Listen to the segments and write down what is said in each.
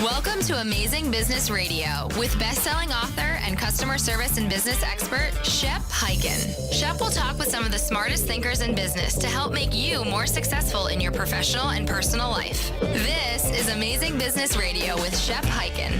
Welcome to Amazing Business Radio with best-selling author and customer service and business expert, Shep Hyken. Shep will talk with some of the smartest thinkers in business to help make you more successful in your professional and personal life. This is Amazing Business Radio with Shep Hyken.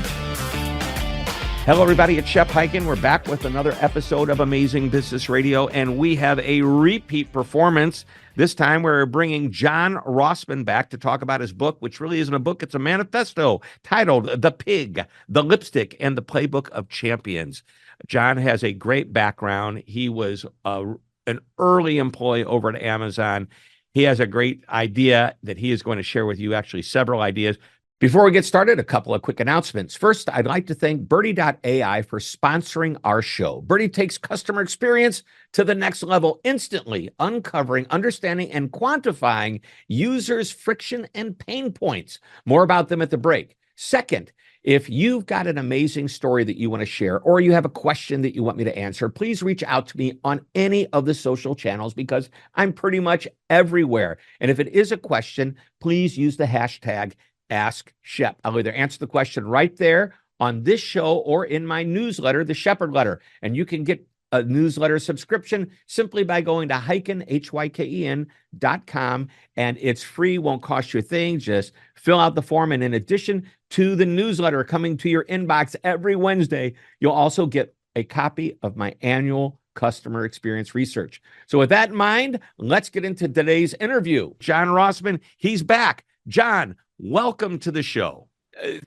Hello, everybody. It's Shep Hyken. We're back with another episode of Amazing Business Radio, and we have a repeat performance. This time, we're bringing John Rossman back to talk about his book, which really isn't a book. It's a manifesto titled The Pig, the Lipstick, and the Playbook of Champions. John has a great background. He was an early employee over at Amazon. He has a great idea that he is going to share with you, actually several ideas. Before we get started, a couple of quick announcements. First, I'd like to thank Birdie.ai for sponsoring our show. Birdie takes customer experience to the next level, instantly uncovering, understanding, and quantifying users' friction and pain points. More about them at the break. Second, if you've got an amazing story that you want to share, or you have a question that you want me to answer, please reach out to me on any of the social channels because I'm pretty much everywhere. And if it is a question, please use the hashtag Ask Shep. I'll either answer the question right there on this show or in my newsletter, the Shepherd Letter. And you can get a newsletter subscription simply by going to Hyken, HYKEN.com. And it's free, won't cost you a thing. Just fill out the form. And in addition to the newsletter coming to your inbox every Wednesday, you'll also get a copy of my annual customer experience research. So with that in mind, let's get into today's interview. John Rossman, he's back. John, welcome to the show.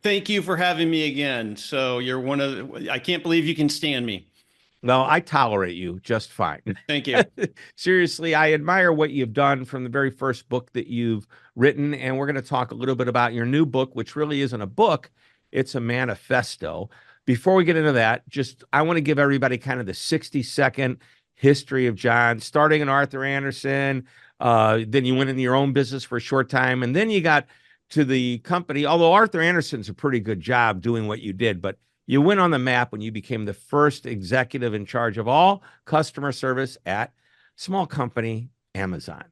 Thank you for having me again. So you're I can't believe you can stand me. Well, I tolerate you just fine. Thank you. Seriously, I admire what you've done from the very first book that you've written. And we're going to talk a little bit about your new book, which really isn't a book. It's a manifesto. Before we get into that, I want to give everybody kind of the 60-second history of John, starting in Arthur Andersen. Then you went into your own business for a short time, and then you got to the company, although Arthur Andersen's a pretty good job doing what you did, but you went on the map when you became the first executive in charge of all customer service at small company Amazon.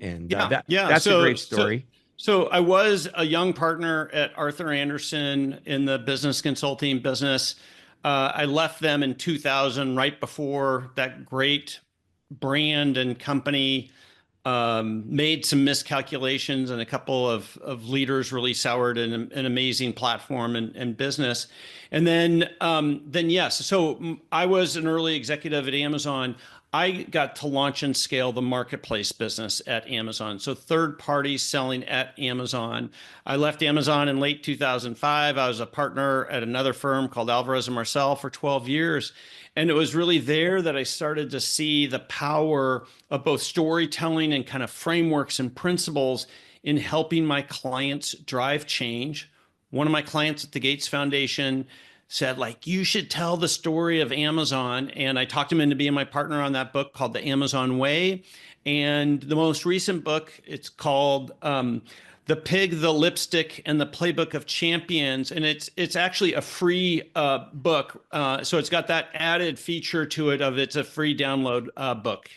And that's a great story. So I was a young partner at Arthur Andersen in the business consulting business. I left them in 2000, right before that great brand and company made some miscalculations, and a couple of leaders really soured an amazing platform and business. And then yes, so I was an early executive at Amazon. I got to launch and scale the marketplace business at Amazon. So third parties selling at Amazon. I left Amazon in late 2005. I was a partner at another firm called Alvarez & Marcel for 12 years. And it was really there that I started to see the power of both storytelling and kind of frameworks and principles in helping my clients drive change. One of my clients at the Gates Foundation said, you should tell the story of Amazon. And I talked him into being my partner on that book called The Amazon Way. And the most recent book, it's called The Pig, the Lipstick, and the Playbook of Champions. And it's actually a free book. So it's got that added feature to it of it's a free download book.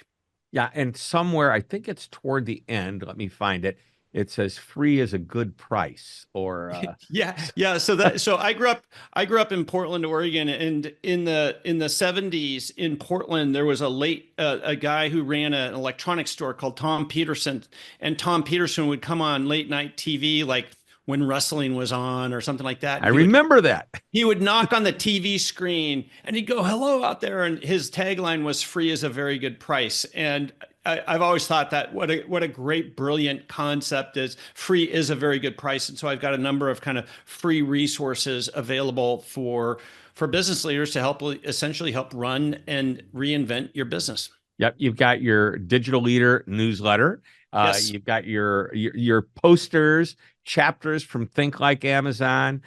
Yeah. And somewhere, I think it's toward the end, let me find it. It says free is a good price, or yeah. So I grew up in Portland, Oregon, and in the 70s in Portland there was a guy who ran an electronics store called Tom Peterson, and Tom Peterson would come on late night TV like when wrestling was on or something like that. I remember that. He would knock on the TV screen and he'd go, "Hello out there," and his tagline was "Free is a very good price." And I've always thought that what a great, brilliant concept is. Free is a very good price. And so I've got a number of kind of free resources available for business leaders to essentially help run and reinvent your business. Yep. You've got your digital leader newsletter. Yes. You've got your posters, chapters from Think Like Amazon,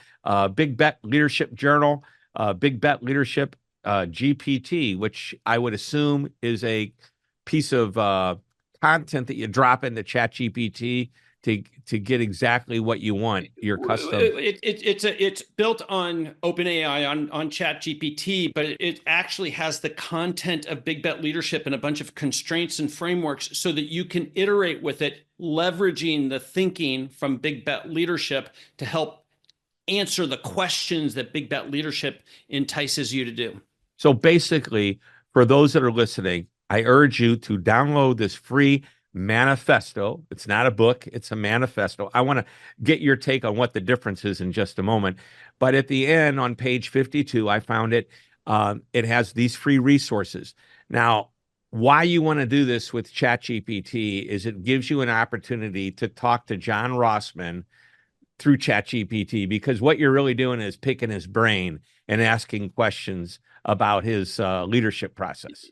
Big Bet Leadership Journal, Big Bet Leadership GPT, which I would assume is a piece of content that you drop into ChatGPT to get exactly what you want. Your custom. It's built on OpenAI on ChatGPT, but it actually has the content of Big Bet Leadership and a bunch of constraints and frameworks so that you can iterate with it, leveraging the thinking from Big Bet Leadership to help answer the questions that Big Bet Leadership entices you to do. So basically, for those that are listening, I urge you to download this free manifesto. It's not a book, it's a manifesto. I want to get your take on what the difference is in just a moment. But at the end, on page 52, I found it. It has these free resources. Now, why you want to do this with ChatGPT is it gives you an opportunity to talk to John Rossman through ChatGPT, because what you're really doing is picking his brain and asking questions about his leadership process.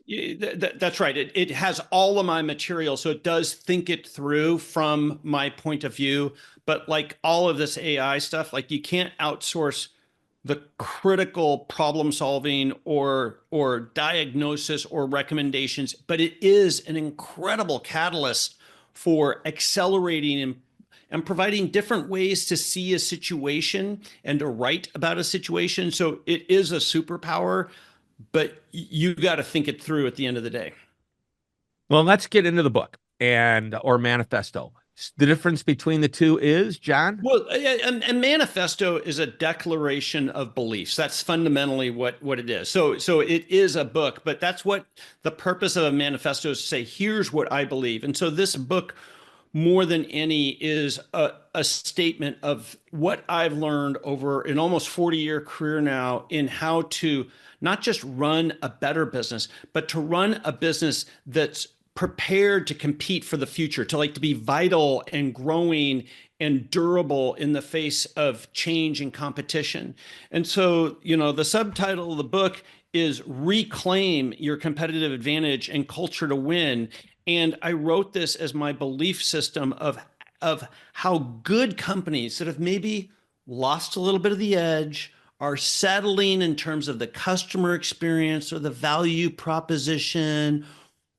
That's right. It has all of my material, so it does think it through from my point of view. But like all of this AI stuff, like you can't outsource the critical problem solving or diagnosis or recommendations, but it is an incredible catalyst for accelerating and providing different ways to see a situation and to write about a situation. So it is a superpower, but you got to think it through at the end of the day. Well, let's get into the book or manifesto. The difference between the two is, John? Well, a manifesto is a declaration of beliefs. That's fundamentally what it is. So it is a book, but that's what the purpose of a manifesto is, to say, here's what I believe. And so this book, more than any, is a statement of what I've learned over an almost 40-year career now in how to not just run a better business, but to run a business that's prepared to compete for the future, to be vital and growing and durable in the face of change and competition. And so, the subtitle of the book is Reclaim Your Competitive Advantage and Culture to Win. And I wrote this as my belief system of how good companies that have maybe lost a little bit of the edge are settling in terms of the customer experience or the value proposition,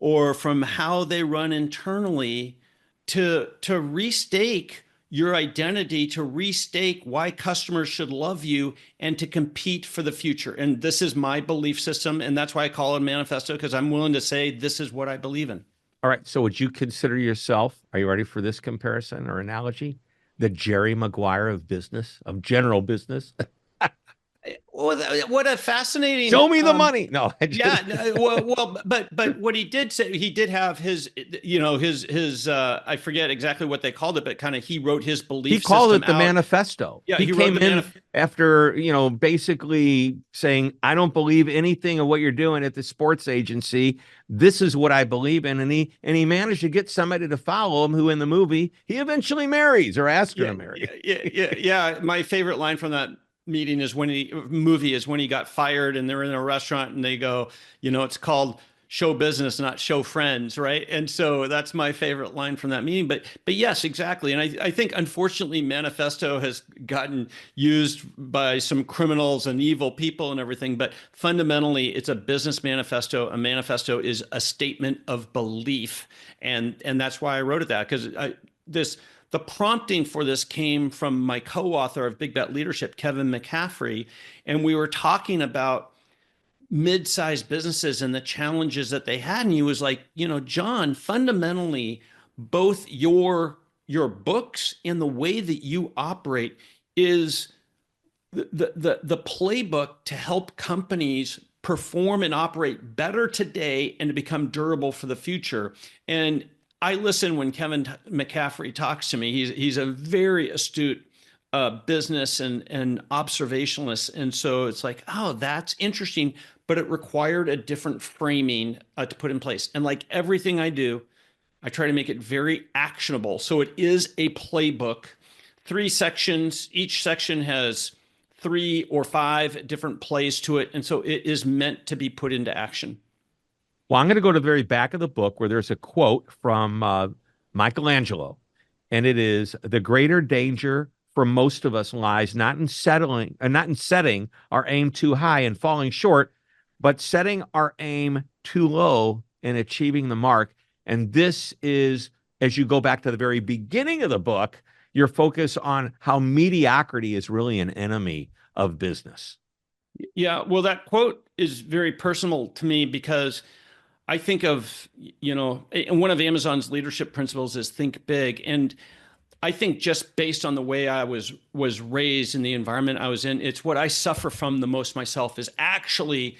or from how they run internally, to restake your identity, to restake why customers should love you, and to compete for the future. And this is my belief system, and that's why I call it a manifesto, because I'm willing to say this is what I believe in. All right. So would you consider yourself, are you ready for this comparison or analogy, the Jerry Maguire of business, of general business? What a fascinating. Show me the money. No. Yeah. Well, but what he did say, he did have his, his I forget exactly what they called it, but kind of he wrote his belief system. He called it the manifesto. Yeah, he came in after, basically saying, I don't believe anything of what you're doing at the sports agency. This is what I believe in. And he managed to get somebody to follow him, who in the movie he eventually marries, or asks her to marry. Yeah. My favorite line from that meeting is when he got fired, and they're in a restaurant and they go, it's called show business, not show friends, right? And so that's my favorite line from that meeting. But yes, exactly. And I think, unfortunately, manifesto has gotten used by some criminals and evil people and everything. But fundamentally, it's a business manifesto. A manifesto is a statement of belief, and that's why I wrote it that, because the prompting for this came from my co-author of Big Bet Leadership, Kevin McCaffrey, and we were talking about mid-sized businesses and the challenges that they had. And he was like, John, fundamentally, both your books and the way that you operate is the playbook to help companies perform and operate better today and to become durable for the future. And I listen when Kevin McCaffrey talks to me. He's a very astute business and observationalist. And so it's like, oh, that's interesting. But it required a different framing to put in place. And like everything I do, I try to make it very actionable. So it is a playbook, 3 sections. Each section has 3 or 5 different plays to it. And so it is meant to be put into action. Well, I'm going to go to the very back of the book where there's a quote from Michelangelo, and it is, the greater danger for most of us lies not in setting our aim too high and falling short, but setting our aim too low and achieving the mark. And this is, as you go back to the very beginning of the book, your focus on how mediocrity is really an enemy of business. Yeah, well, that quote is very personal to me, because I think of, and one of Amazon's leadership principles is think big. And I think just based on the way I was raised and the environment I was in, it's what I suffer from the most myself is actually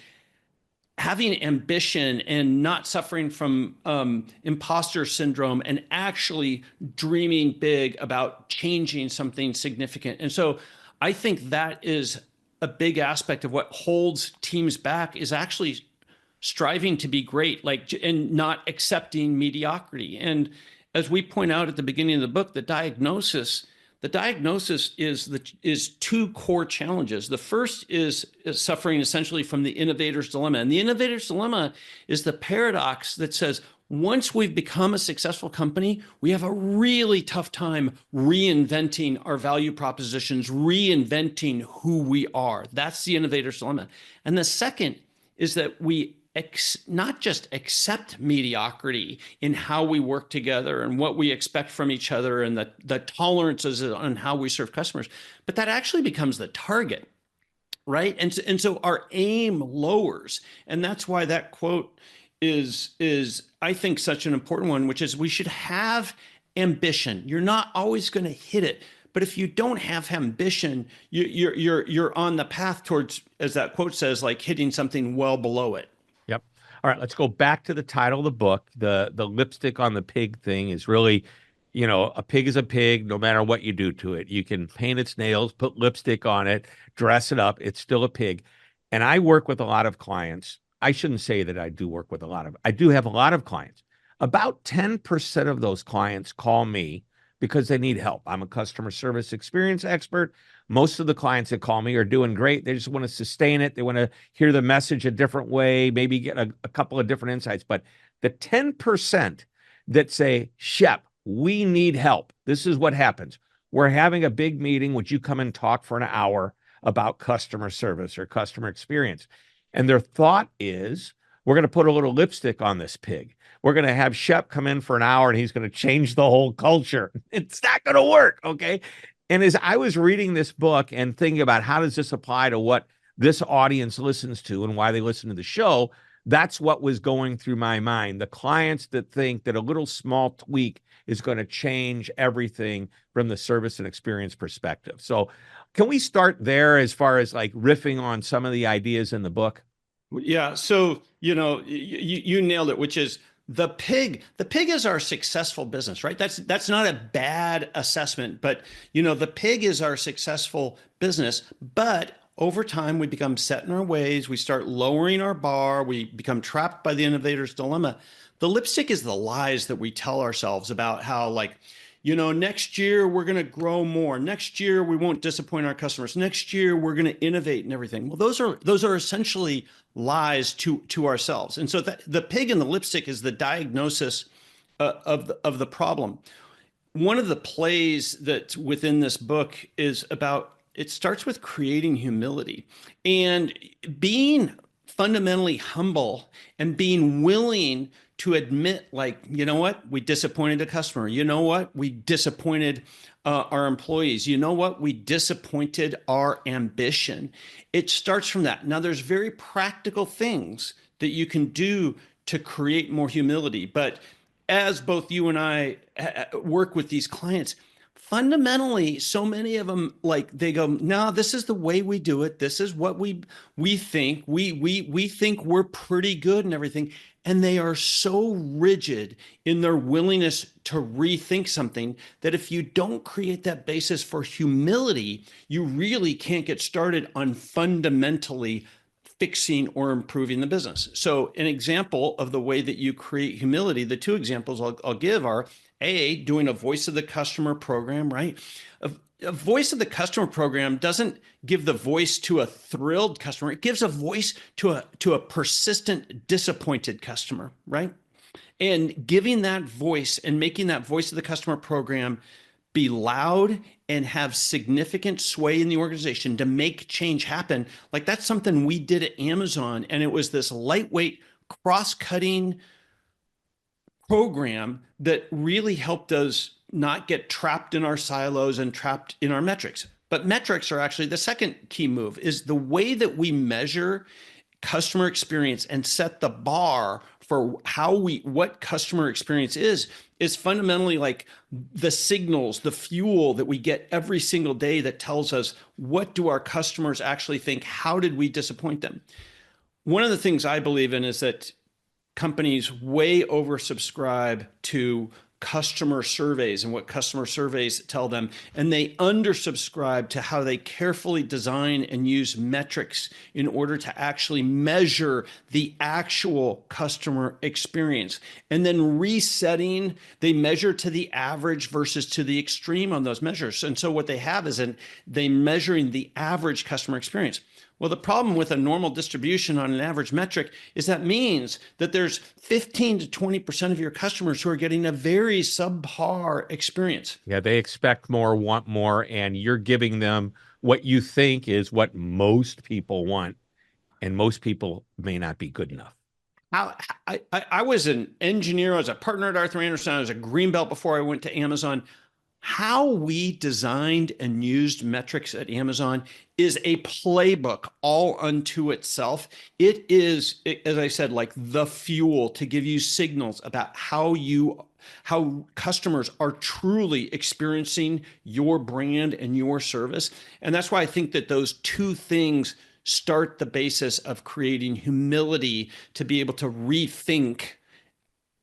having ambition and not suffering from imposter syndrome and actually dreaming big about changing something significant. And so I think that is a big aspect of what holds teams back is actually striving to be great, like, and not accepting mediocrity. And as we point out at the beginning of the book, the diagnosis is two core challenges. The first is suffering essentially from the innovator's dilemma. And the innovator's dilemma is the paradox that says, once we've become a successful company, we have a really tough time reinventing our value propositions, reinventing who we are. That's the innovator's dilemma. And the second is that we not just accept mediocrity in how we work together and what we expect from each other and the tolerances on how we serve customers, but that actually becomes the target, right? And so our aim lowers. And that's why that quote is I think such an important one, which is we should have ambition. You're not always going to hit it. But if you don't have ambition, you're on the path towards, as that quote says, like hitting something well below it. Yep. All right, let's go back to the title of the book. The lipstick on the pig thing is really, a pig is a pig no matter what you do to it. You can paint its nails, put lipstick on it, dress it up. It's still a pig. And I work with a lot of clients. I shouldn't say that I do work with I do have a lot of clients. About 10% of those clients call me because they need help. I'm a customer service experience expert. Most of the clients that call me are doing great. They just want to sustain it. They want to hear the message a different way, maybe get a couple of different insights. But the 10% that say, Shep, we need help. This is what happens. We're having a big meeting. Would you come and talk for an hour about customer service or customer experience? And their thought is, we're going to put a little lipstick on this pig. We're going to have Shep come in for an hour and he's going to change the whole culture. It's not going to work, okay? And as I was reading this book and thinking about how does this apply to what this audience listens to and why they listen to the show, that's what was going through my mind. The clients that think that a little small tweak is going to change everything from the service and experience perspective. So can we start there as far as like riffing on some of the ideas in the book? Yeah. So, you nailed it, which is the pig is our successful business, right? That's not a bad assessment, but the pig is our successful business, but over time we become set in our ways. We start lowering our bar. We become trapped by the innovator's dilemma. The lipstick is the lies that we tell ourselves about how next year we're going to grow more. Next year we won't disappoint our customers. Next year we're going to innovate and everything. Well, those are essentially lies to ourselves. And so the pig and the lipstick is the diagnosis of the problem. One of the plays that's within this book is about, it starts with creating humility and being fundamentally humble and being willing to admit, you know what, we disappointed a customer. You know what, we disappointed our employees. You know what, we disappointed our ambition. It starts from that. Now, there's very practical things that you can do to create more humility. But as both you and I work with these clients, fundamentally, so many of them, they go, no, this is the way we do it. This is what we think. We think we're pretty good and everything. And they are so rigid in their willingness to rethink something that if you don't create that basis for humility, you really can't get started on fundamentally fixing or improving the business. So an example of the way that you create humility, the two examples I'll give are doing a voice of the customer program, right? A voice of the customer program doesn't give the voice to a thrilled customer. It gives a voice to a persistent, disappointed customer, right? And giving that voice and making that voice of the customer program be loud and have significant sway in the organization to make change happen. That's something we did at Amazon. And it was this lightweight, cross-cutting program that really helped us not get trapped in our silos and trapped in our metrics. But metrics are actually the second key move, is the way that we measure customer experience and set the bar for what customer experience is is fundamentally like the signals, the fuel that we get every single day that tells us, what do our customers actually think? How did we disappoint them? One of the things I believe in is that companies way oversubscribe to customer surveys and what customer surveys tell them, and they undersubscribe to how they carefully design and use metrics in order to actually measure the actual customer experience. And then resetting, they measure to the average versus to the extreme on those measures. And so what they have is they measuring the average customer experience. Well, the problem with a normal distribution on an average metric is that means that there's 15 to 20% of your customers who are getting a very subpar experience. Yeah, they expect more, want more, and you're giving them what you think is what most people want, and most people may not be good enough. I was an engineer. I was a partner at Arthur Andersen. I was a green belt before I went to Amazon. How we designed and used metrics at Amazon is a playbook all unto itself. It is, as I said, like the fuel to give you signals about how customers are truly experiencing your brand and your service. And that's why I think that those two things start the basis of creating humility to be able to rethink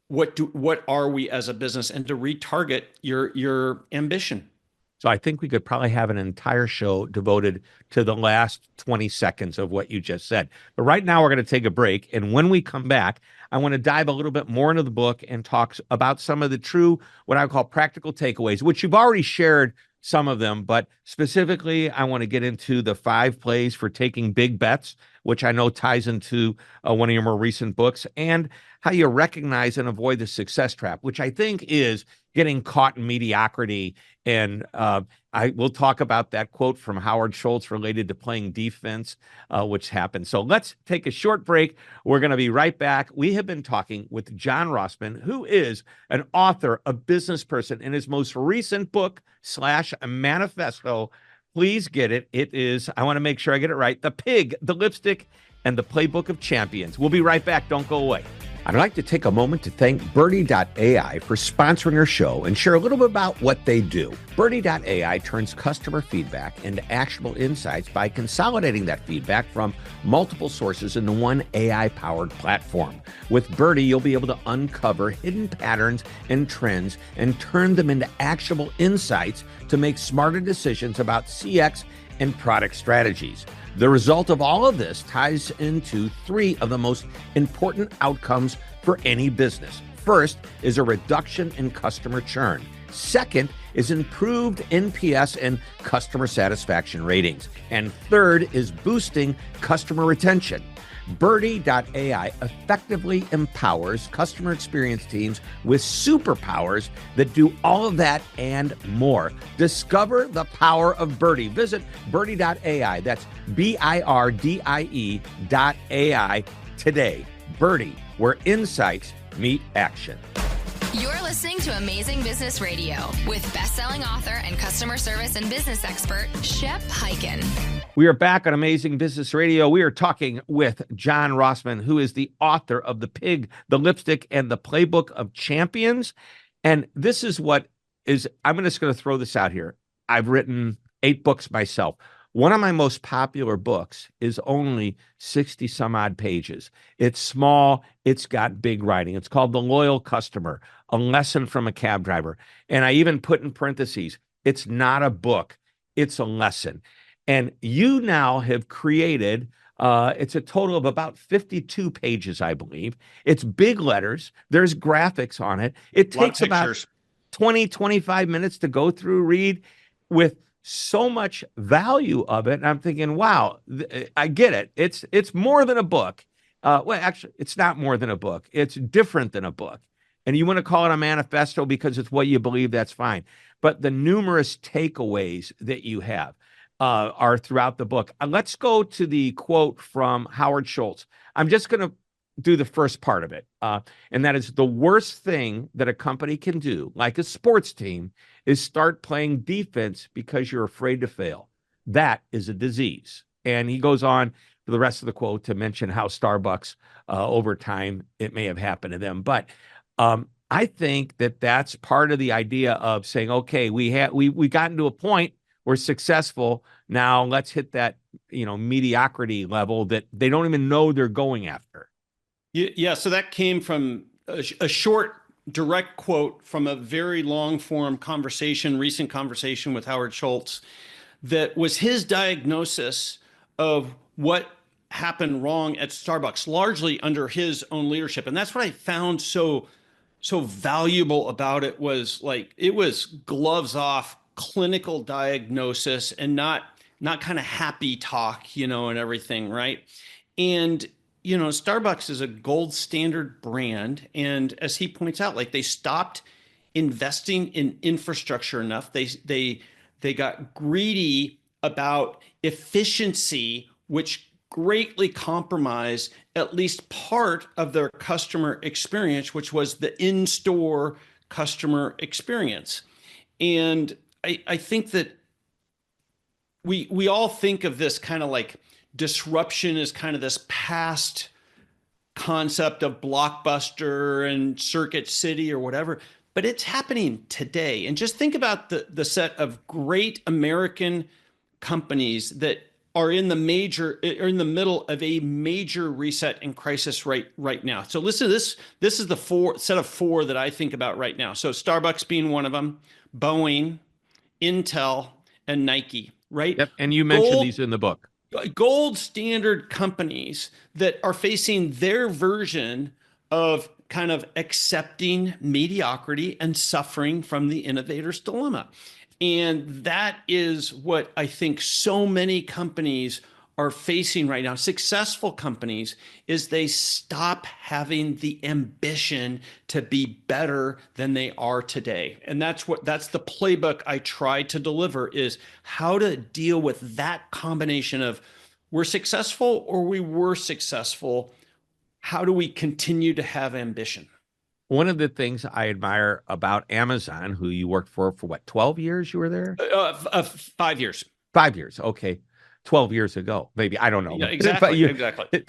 what are we as a business and to retarget your ambition. So I think we could probably have an entire show devoted to the last 20 seconds of what you just said. But right now we're going to take a break. And when we come back, I want to dive a little bit more into the book and talk about some of the true, what I would call practical takeaways, which you've already shared some of them, but specifically, I want to get into the 5 plays for taking big bets, which I know ties into one of your more recent books, and how you recognize and avoid the success trap, which I think is getting caught in mediocrity. And I will talk about that quote from Howard Schultz related to playing defense, which happened. So let's take a short break. We're going to be right back. We have been talking with John Rossman, who is an author, a business person, in his most recent book / manifesto. Please get it. It is, I want to make sure I get it right, The Pig, the Lipstick, and the Playbook of Champions. We'll be right back. Don't go away. I'd like to take a moment to thank Birdie.ai for sponsoring our show and share a little bit about what they do. Birdie.ai turns customer feedback into actionable insights by consolidating that feedback from multiple sources into one AI-powered platform. With Birdie, you'll be able to uncover hidden patterns and trends and turn them into actionable insights to make smarter decisions about CX and product strategies. The result of all of this ties into 3 of the most important outcomes for any business. First is a reduction in customer churn. Second is improved NPS and customer satisfaction ratings. And third is boosting customer retention. Birdie.ai effectively empowers customer experience teams with superpowers that do all of that and more. Discover the power of Birdie. Visit Birdie.ai. That's BIRDIE.ai today. Birdie, where insights meet action. You're listening to Amazing Business Radio with best-selling author and customer service and business expert, Shep Hyken. We are back on Amazing Business Radio. We are talking with John Rossman, who is the author of The Pig, the Lipstick, and the Playbook of Champions. And this is what is, I'm just going to throw this out here. I've written 8 books myself. One of my most popular books is only 60 some odd pages. It's small. It's got big writing. It's called The Loyal Customer, a lesson from a cab driver. And I even put in parentheses, it's not a book. It's a lesson. And you now have created, it's a total of about 52 pages, I believe. It's big letters. There's graphics on it. It takes about 20, 25 minutes to go through, read with so much value of it. And I'm thinking, wow, I get it. It's more than a book. Well, actually, it's not more than a book. It's different than a book. And you want to call it a manifesto because it's what you believe, that's fine. But the numerous takeaways that you have are throughout the book. Let's go to the quote from Howard Schultz. I'm just going to do the first part of it. And that is, the worst thing that a company can do, like a sports team, is start playing defense because you're afraid to fail. That is a disease. And he goes on for the rest of the quote to mention how Starbucks, over time, it may have happened to them. But I think that that's part of the idea of saying, okay, we gotten to a point, we're successful. Now let's hit that, mediocrity level that they don't even know they're going after. Yeah. So that came from a short, direct quote from a very long form recent conversation with Howard Schultz, that was his diagnosis of what happened wrong at Starbucks, largely under his own leadership. And that's what I found so valuable about it, was like, it was gloves off clinical diagnosis and not kind of happy talk, and everything, right? And Starbucks is a gold standard brand, and as he points out, like, they stopped investing in infrastructure enough. They got greedy about efficiency, which greatly compromised at least part of their customer experience, which was the in-store customer experience. And I think that we all think of this kind of like disruption as kind of this past concept of Blockbuster and Circuit City or whatever, but it's happening today. And just think about the set of great American companies that are in the middle of a major reset and crisis right now. So listen to this. This is the set of four that I think about right now. So Starbucks being one of them, Boeing, Intel, and Nike, right? Yep. And you mentioned these in the book. Gold standard companies that are facing their version of kind of accepting mediocrity and suffering from the innovator's dilemma. And that is what I think so many companies are facing right now. Successful companies, is they stop having the ambition to be better than they are today. And that's the playbook I try to deliver, is how to deal with that combination of, we're successful or we were successful. How do we continue to have ambition? One of the things I admire about Amazon, who you worked for what, 12 years you were there? 5 years. 5 years. Okay. 12 years ago, maybe. I don't know. Yeah, exactly. Exactly.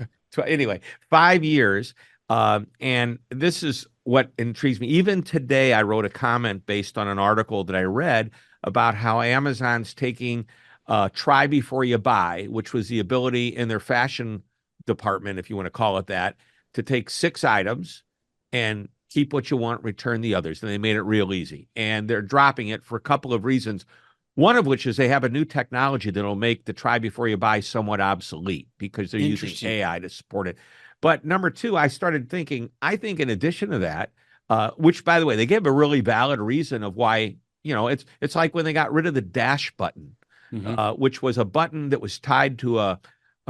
Anyway, 5 years. And this is what intrigues me. Even today, I wrote a comment based on an article that I read about how Amazon's taking try before you buy, which was the ability in their fashion department, if you want to call it that, to take 6 items and keep what you want, return the others. And they made it real easy. And they're dropping it for a couple of reasons. One of which is they have a new technology that'll make the try before you buy somewhat obsolete, because they're using AI to support it. But number two, I started thinking, I think in addition to that, which, by the way, they gave a really valid reason of why, it's like when they got rid of the dash button, which was a button that was tied to a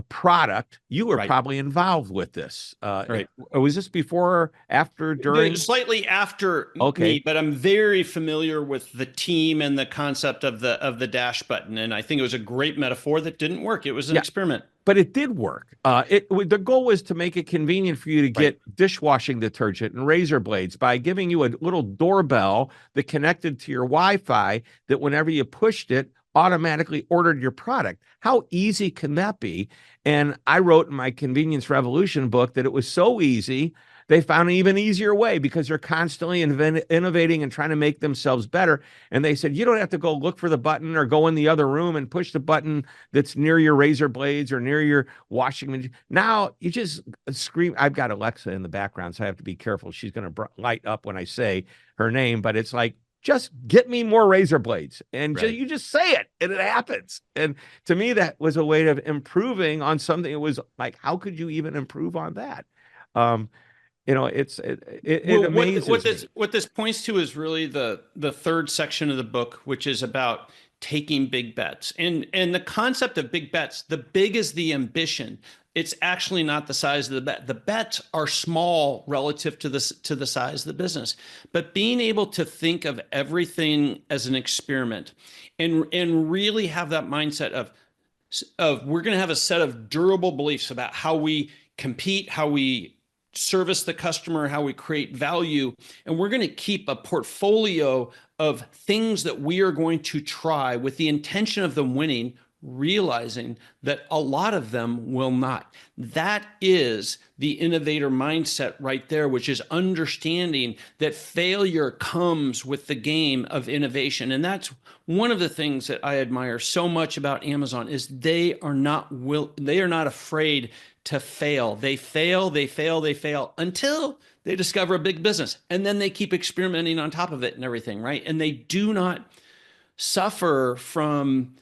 product. You were probably involved with this. Right. Was this before, after, during? Slightly after me, but I'm very familiar with the team and the concept of the dash button. And I think it was a great metaphor that didn't work. It was an experiment. But it did work. The goal was to make it convenient for you to get dishwashing detergent and razor blades by giving you a little doorbell that connected to your Wi-Fi that whenever you pushed it, automatically ordered your product. How easy can that be? And I wrote in my Convenience Revolution book that it was so easy, they found an even easier way, because they're constantly innovating and trying to make themselves better. And they said, you don't have to go look for the button or go in the other room and push the button that's near your razor blades or near your washing machine. Now you just scream. I've got Alexa in the background, so I have to be careful. She's going to light up when I say her name, but it's like, just get me more razor blades, and you just say it and it happens. And to me, that was a way of improving on something. It was like, how could you even improve on that? It amazes me. What this points to is really the third section of the book, which is about taking big bets. And the concept of big bets, the big is the ambition. It's actually not the size of the bet. The bets are small relative to the size of the business. But being able to think of everything as an experiment and really have that mindset of we're going to have a set of durable beliefs about how we compete, how we service the customer, how we create value. And we're going to keep a portfolio of things that we are going to try with the intention of them winning, realizing that a lot of them will not. That is the innovator mindset right there, which is understanding that failure comes with the game of innovation. And that's one of the things that I admire so much about Amazon is they are not afraid to fail. They fail until they discover a big business, and then they keep experimenting on top of it and everything, right? And they do not suffer from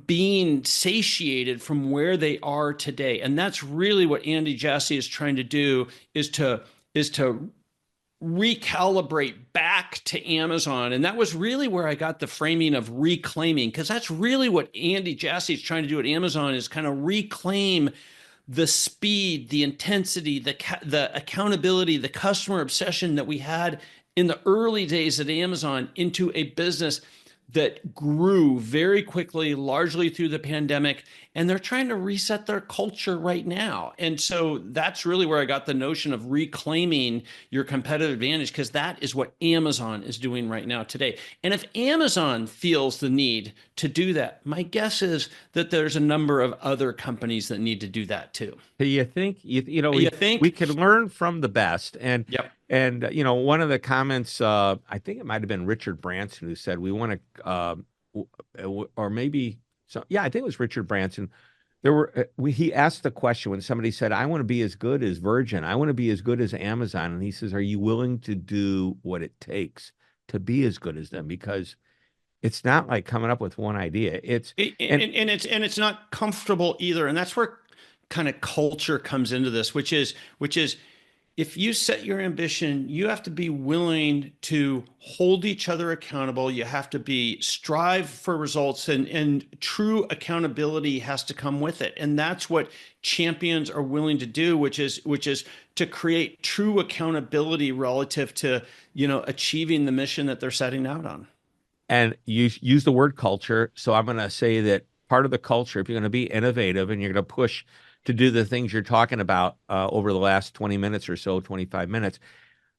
being satiated from where they are today. And that's really what Andy Jassy is trying to do, is to recalibrate back to Amazon. And that was really where I got the framing of reclaiming, because that's really what Andy Jassy is trying to do at Amazon, is kind of reclaim the speed, the intensity, the accountability, the customer obsession that we had in the early days at Amazon into a business that grew very quickly, largely through the pandemic, and they're trying to reset their culture right now. And so that's really where I got the notion of reclaiming your competitive advantage, because that is what Amazon is doing right now today. And if Amazon feels the need to do that, my guess is that there's a number of other companies that need to do that too. Do you think, we can learn from the best? And Yep. And, one of the comments, I think it might have been Richard Branson who said, we want to, or maybe, I think it was Richard Branson. He asked the question when somebody said, I want to be as good as Virgin. I want to be as good as Amazon. And he says, are you willing to do what it takes to be as good as them? Because it's not like coming up with one idea. It's not comfortable either. And that's where kind of culture comes into this, which is, if you set your ambition, you have to be willing to hold each other accountable. You have to strive for results, and true accountability has to come with it. And that's what champions are willing to do, which is to create true accountability relative to, achieving the mission that they're setting out on. And you use the word culture. So I'm going to say that part of the culture, if you're going to be innovative and you're going to push to do the things you're talking about over the last 20 minutes or so, 25 minutes,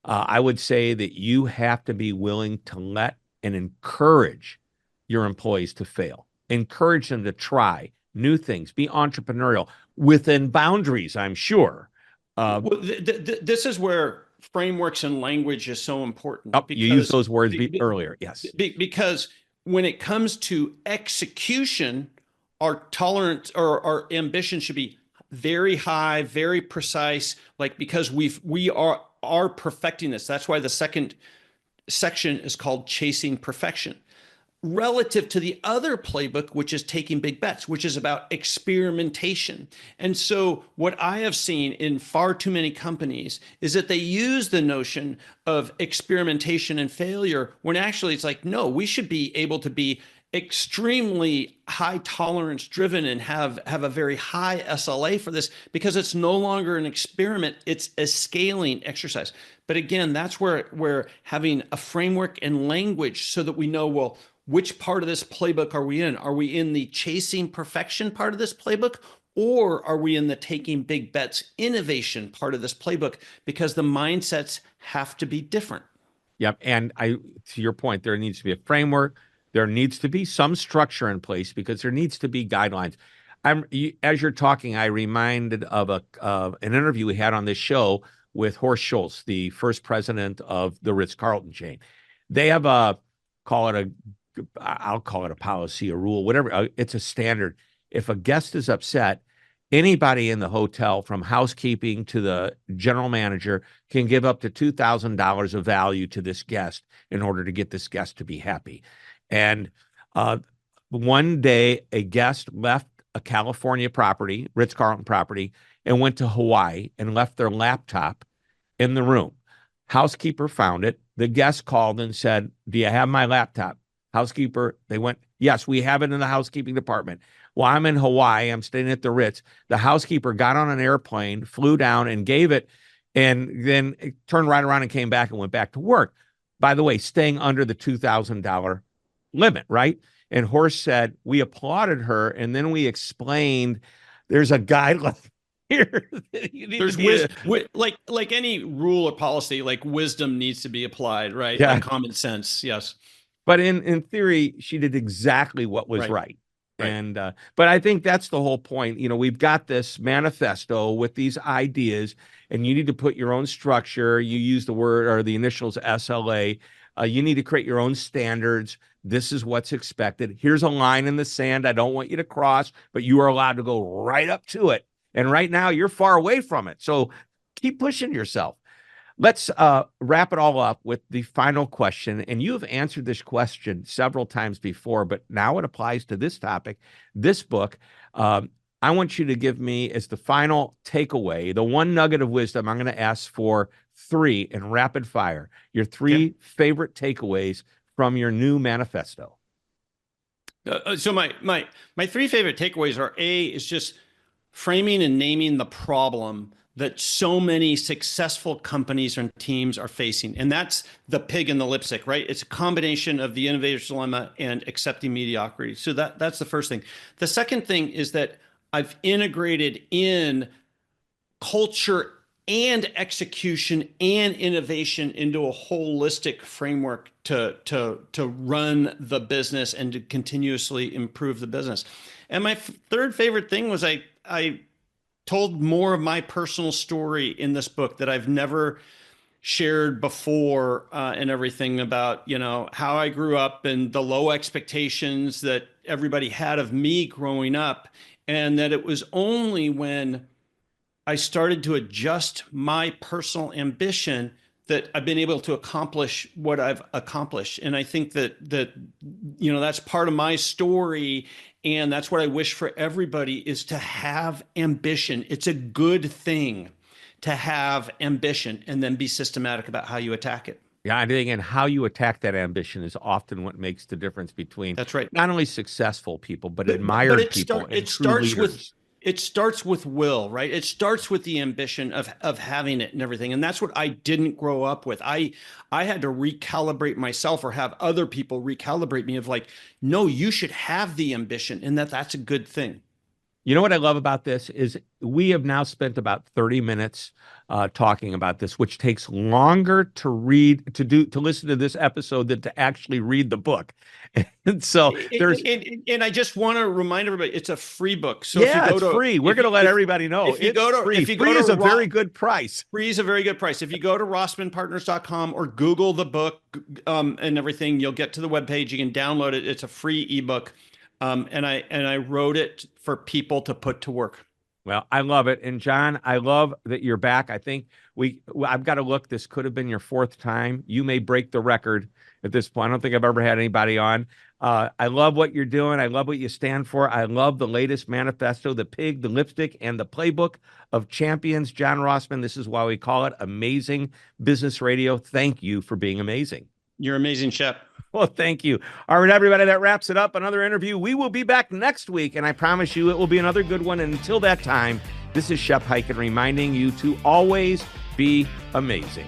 I would say that you have to be willing to let and encourage your employees to fail. Encourage them to try new things, be entrepreneurial within boundaries, I'm sure. This is where frameworks and language is so important. You used those words earlier, yes. Because when it comes to execution, our tolerance or our ambition should be very high, very precise, because we are perfecting this. That's why the second section is called Chasing Perfection. Relative to the other playbook, which is Taking Big Bets, which is about experimentation. And so what I have seen in far too many companies is that they use the notion of experimentation and failure when actually it's like, no, we should be able to be extremely high tolerance driven and have a very high SLA for this, because it's no longer an experiment, it's a scaling exercise. But again, that's where having a framework and language so that we know, well, which part of this playbook are we in? Are we in the chasing perfection part of this playbook, or are we in the taking big bets innovation part of this playbook? Because the mindsets have to be different. Yep. And to your point, there needs to be a framework. There needs to be some structure in place, because there needs to be guidelines. As you're talking, I reminded of an interview we had on this show with Horst Schulze, the first president of the Ritz-Carlton chain. They have I'll call it a policy, a rule, whatever. It's a standard. If a guest is upset, anybody in the hotel, from housekeeping to the general manager, can give up to $2,000 of value to this guest in order to get this guest to be happy. And one day, a guest left a California property, Ritz-Carlton property, and went to Hawaii and left their laptop in the room. Housekeeper found it. The guest called and said, do you have my laptop? Housekeeper, they went, yes, we have it in the housekeeping department. Well, I'm in Hawaii. I'm staying at the Ritz. The housekeeper got on an airplane, flew down and gave it, and then turned right around and came back and went back to work. By the way, staying under the $2,000 limit, right? And Horst said, we applauded her, and then we explained there's a guideline here. There's like any rule or policy, like wisdom needs to be applied, right? Yeah. Like common sense. Yes. But in theory, she did exactly what was right. Right. And but I think that's the whole point. We've got this manifesto with these ideas, and you need to put your own structure. You use the word or the initials SLA. You need to create your own standards. This is what's expected. Here's a line in the sand I don't want you to cross, but you are allowed to go right up to it. And right now, you're far away from it. So keep pushing yourself. Let's wrap it all up with the final question. And you have answered this question several times before, but now it applies to this topic, this book. I want you to give me, as the final takeaway, the one nugget of wisdom. I'm going to ask for 3 in rapid fire. Your 3 favorite takeaways from your new manifesto. So my 3 favorite takeaways are: A, is just framing and naming the problem that so many successful companies and teams are facing. And that's the pig in the lipstick, right? It's a combination of the innovator's dilemma and accepting mediocrity. So that's the first thing. The second thing is that I've integrated in culture and execution and innovation into a holistic framework to run the business and to continuously improve the business. And my third favorite thing was I told more of my personal story in this book that I've never shared before, and everything about, how I grew up and the low expectations that everybody had of me growing up. And that it was only when I started to adjust my personal ambition that I've been able to accomplish what I've accomplished. And I think that that's part of my story. And that's what I wish for everybody, is to have ambition. It's a good thing to have ambition, and then be systematic about how you attack it. Yeah, I think, and how you attack that ambition is often what makes the difference between That's right. not only successful people, but admired people. It starts with will, right? It starts with the ambition of having it and everything. And that's what I didn't grow up with. I had to recalibrate myself, or have other people recalibrate me, of like, no, you should have the ambition, and that's a good thing. You know what I love about this is we have now spent about 30 minutes talking about this, which takes longer to listen to this episode than to actually read the book. And so and I just want to remind everybody, it's a free book. So it's free. We're going to let everybody know it's free. Free is a very good price. Free is a very good price. If you go to rossmanpartners.com or Google the book and everything, you'll get to the webpage. You can download it. It's a free ebook. And I wrote it for people to put to work. Well, I love it. And John, I love that you're back. I think I've got to look. This could have been your 4th time. You may break the record at this point. I don't think I've ever had anybody on. I love what you're doing. I love what you stand for. I love the latest manifesto, the pig, the lipstick, and the playbook of champions. John Rossman, this is why we call it Amazing Business Radio. Thank you for being amazing. You're amazing, Shep. Well, thank you. All right, everybody, that wraps it up. Another interview. We will be back next week, and I promise you it will be another good one. And until that time, this is Shep Hyken reminding you to always be amazing.